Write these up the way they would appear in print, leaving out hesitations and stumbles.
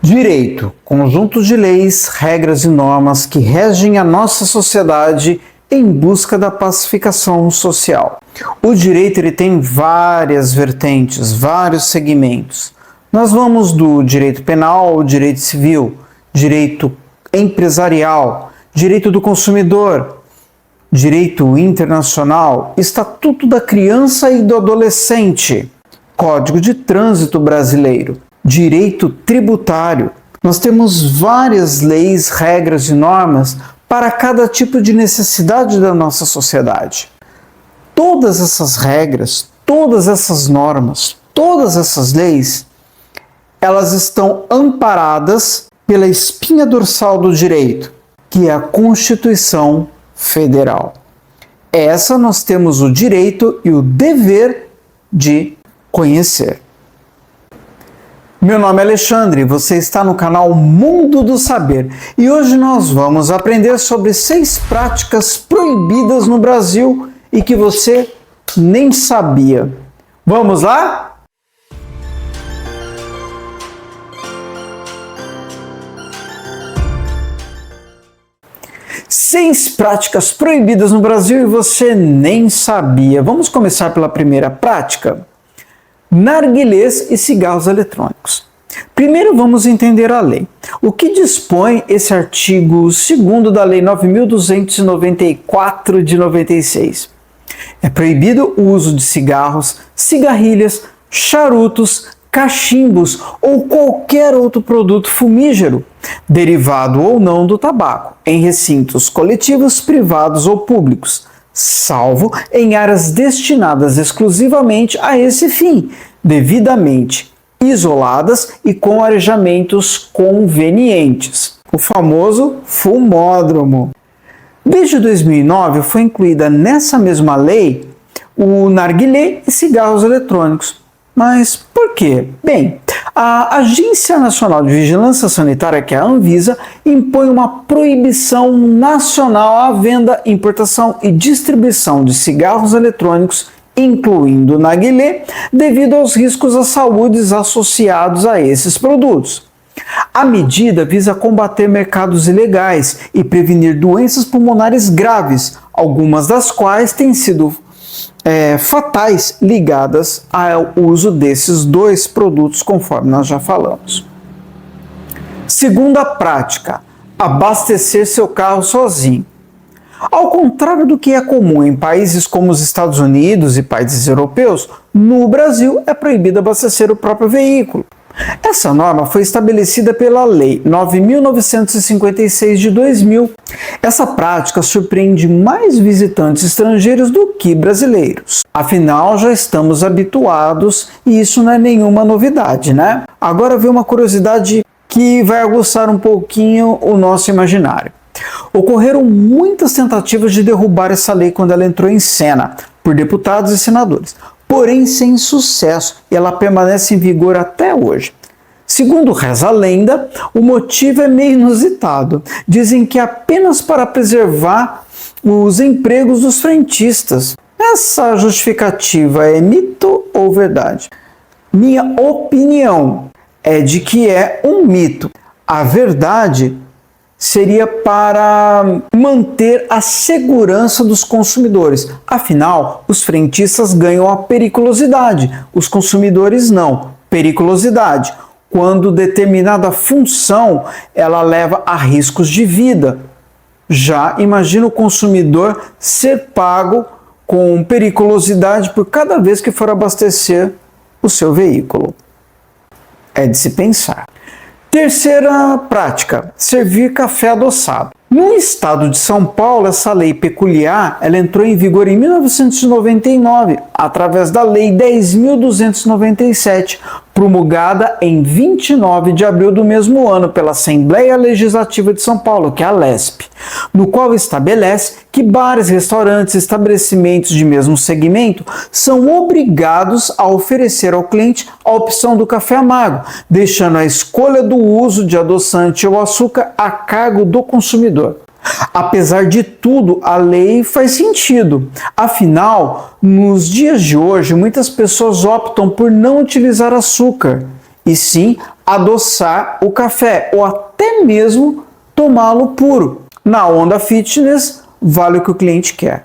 Direito, conjunto de leis, regras e normas que regem a nossa sociedade em busca da pacificação social. O direito ele tem várias vertentes, vários segmentos. Nós vamos do direito penal ao direito civil, direito empresarial, direito do consumidor, direito internacional, estatuto da criança e do adolescente, Código de Trânsito Brasileiro, direito tributário. Nós temos várias leis, regras e normas para cada tipo de necessidade da nossa sociedade. Todas essas regras, todas essas normas, todas essas leis, elas estão amparadas pela espinha dorsal do direito, que é a Constituição Federal. Essa nós temos o direito e o dever de conhecer. Meu nome é Alexandre, você está no canal Mundo do Saber e hoje nós vamos aprender sobre 6 práticas proibidas no Brasil e que você nem sabia. Vamos lá? Seis práticas proibidas no Brasil e você nem sabia. Vamos começar pela primeira prática. Narguilés e cigarros eletrônicos. Primeiro vamos entender a lei. O que dispõe esse artigo 2º da Lei 9.294 de 96? É proibido o uso de cigarros, cigarrilhas, charutos, cachimbos ou qualquer outro produto fumígero, derivado ou não do tabaco, em recintos coletivos, privados ou públicos, salvo em áreas destinadas exclusivamente a esse fim, devidamente isoladas e com arejamentos convenientes. O famoso fumódromo. Desde 2009 foi incluída nessa mesma lei o narguilé e cigarros eletrônicos. Mas por quê? Bem, a Agência Nacional de Vigilância Sanitária, que é a Anvisa, impõe uma proibição nacional à venda, importação e distribuição de cigarros eletrônicos, incluindo o narguilé, devido aos riscos à saúde associados a esses produtos. A medida visa combater mercados ilegais e prevenir doenças pulmonares graves, algumas das quais têm sido fatais ligadas ao uso desses 2 produtos, conforme nós já falamos. Segunda prática, abastecer seu carro sozinho. Ao contrário do que é comum em países como os Estados Unidos e países europeus, no Brasil é proibido abastecer o próprio veículo. Essa norma foi estabelecida pela Lei 9.956 de 2000. Essa prática surpreende mais visitantes estrangeiros do que brasileiros. Afinal, já estamos habituados e isso não é nenhuma novidade, né? Agora vem uma curiosidade que vai aguçar um pouquinho o nosso imaginário. Ocorreram muitas tentativas de derrubar essa lei quando ela entrou em cena, por deputados e senadores, porém sem sucesso, e ela permanece em vigor até hoje. Segundo reza a lenda, o motivo é meio inusitado. Dizem que é apenas para preservar os empregos dos frentistas. Essa justificativa é mito ou verdade? Minha opinião é de que é um mito. A verdade seria para manter a segurança dos consumidores. Afinal, os frentistas ganham a periculosidade, os consumidores não. Periculosidade, quando determinada função ela leva a riscos de vida. Já imagina o consumidor ser pago com periculosidade por cada vez que for abastecer o seu veículo. É de se pensar. Terceira prática, servir café adoçado. No estado de São Paulo, essa lei peculiar ela entrou em vigor em 1999, através da Lei 10.297, promulgada em 29 de abril do mesmo ano pela Assembleia Legislativa de São Paulo, que é a LESP, no qual estabelece que bares, restaurantes e estabelecimentos de mesmo segmento são obrigados a oferecer ao cliente a opção do café amargo, deixando a escolha do uso de adoçante ou açúcar a cargo do consumidor. Apesar de tudo, a lei faz sentido. Afinal, nos dias de hoje, muitas pessoas optam por não utilizar açúcar, e sim adoçar o café ou até mesmo tomá-lo puro. Na onda fitness, vale o que o cliente quer.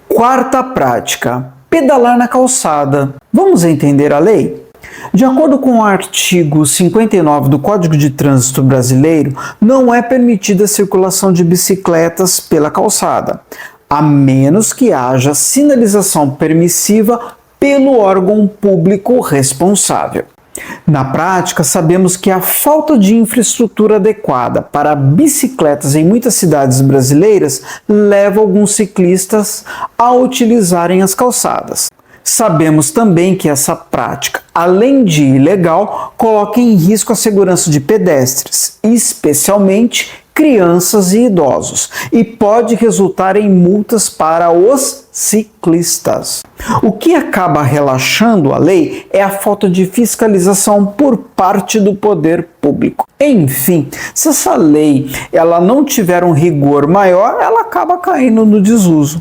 Quarta prática: pedalar na calçada. Vamos entender a lei? De acordo com o artigo 59 do Código de Trânsito Brasileiro, não é permitida a circulação de bicicletas pela calçada, a menos que haja sinalização permissiva pelo órgão público responsável. Na prática, sabemos que a falta de infraestrutura adequada para bicicletas em muitas cidades brasileiras leva alguns ciclistas a utilizarem as calçadas. Sabemos também que essa prática, além de ilegal, coloca em risco a segurança de pedestres, especialmente crianças e idosos, e pode resultar em multas para os ciclistas. O que acaba relaxando a lei é a falta de fiscalização por parte do poder público. Enfim, se essa lei não tiver um rigor maior, ela acaba caindo no desuso.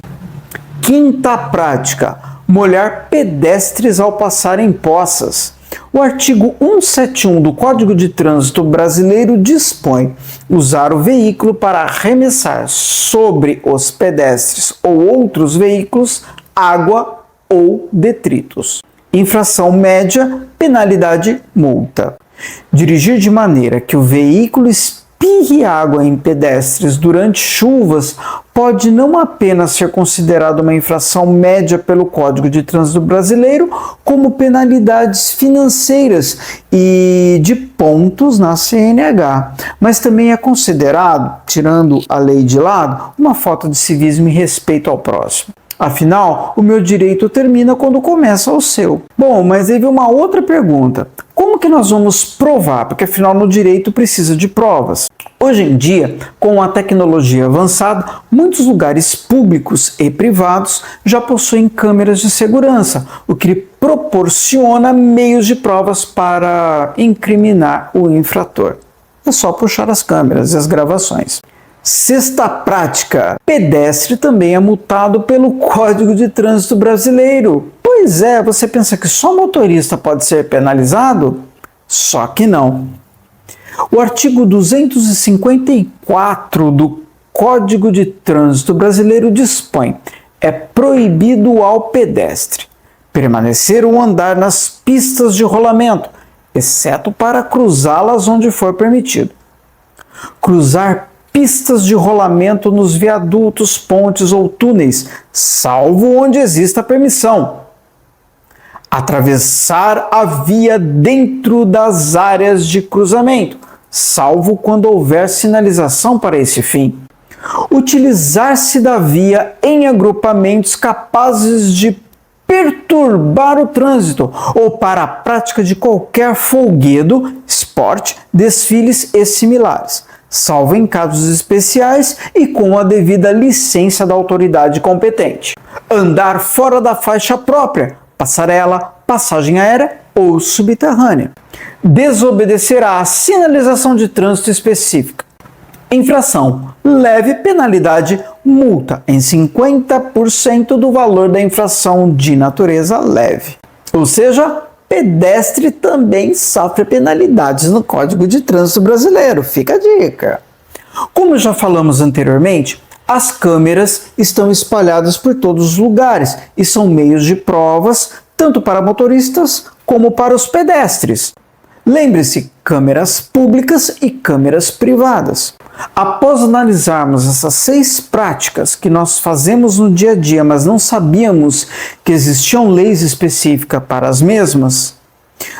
Quinta prática: molhar pedestres ao passar em poças. O artigo 171 do Código de Trânsito Brasileiro dispõe usar o veículo para arremessar sobre os pedestres ou outros veículos água ou detritos. Infração média, penalidade, multa. Dirigir de maneira que o veículo espirre água em pedestres durante chuvas pode não apenas ser considerado uma infração média pelo Código de Trânsito Brasileiro, como penalidades financeiras e de pontos na CNH, mas também é considerado, tirando a lei de lado, uma falta de civismo e respeito ao próximo. Afinal, o meu direito termina quando começa o seu. Bom, mas aí vem uma outra pergunta. Como que nós vamos provar? Porque afinal no direito precisa de provas. Hoje em dia, com a tecnologia avançada, muitos lugares públicos e privados já possuem câmeras de segurança, o que proporciona meios de provas para incriminar o infrator. É só puxar as câmeras e as gravações. Sexta prática: pedestre também é multado pelo Código de Trânsito Brasileiro. Pois é, você pensa que só motorista pode ser penalizado? Só que não. O artigo 254 do Código de Trânsito Brasileiro dispõe: é proibido ao pedestre permanecer ou andar nas pistas de rolamento, exceto para cruzá-las onde for permitido. Cruzar pistas de rolamento nos viadutos, pontes ou túneis, salvo onde exista permissão. Atravessar a via dentro das áreas de cruzamento, salvo quando houver sinalização para esse fim. Utilizar-se da via em agrupamentos capazes de perturbar o trânsito ou para a prática de qualquer folguedo, esporte, desfiles e similares, salvo em casos especiais e com a devida licença da autoridade competente. Andar fora da faixa própria, passarela, passagem aérea ou subterrânea. Desobedecer à sinalização de trânsito específica. Infração: leve, penalidade, multa em 50% do valor da infração de natureza leve. Ou seja, pedestre também sofre penalidades no Código de Trânsito Brasileiro. Fica a dica. Como já falamos anteriormente, as câmeras estão espalhadas por todos os lugares e são meios de provas tanto para motoristas como para os pedestres. Lembre-se, câmeras públicas e câmeras privadas. Após analisarmos essas 6 práticas que nós fazemos no dia a dia, mas não sabíamos que existiam leis específicas para as mesmas,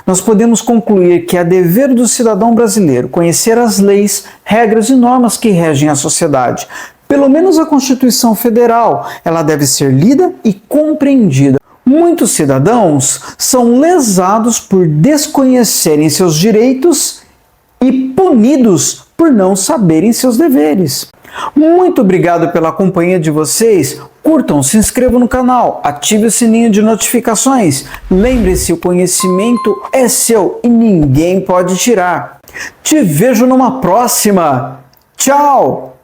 nós podemos concluir que é dever do cidadão brasileiro conhecer as leis, regras e normas que regem a sociedade. Pelo menos a Constituição Federal, ela deve ser lida e compreendida. Muitos cidadãos são lesados por desconhecerem seus direitos e punidos por não saberem seus deveres. Muito obrigado pela companhia de vocês. Curtam, se inscrevam no canal, ative o sininho de notificações. Lembre-se, o conhecimento é seu e ninguém pode tirar. Te vejo numa próxima. Tchau!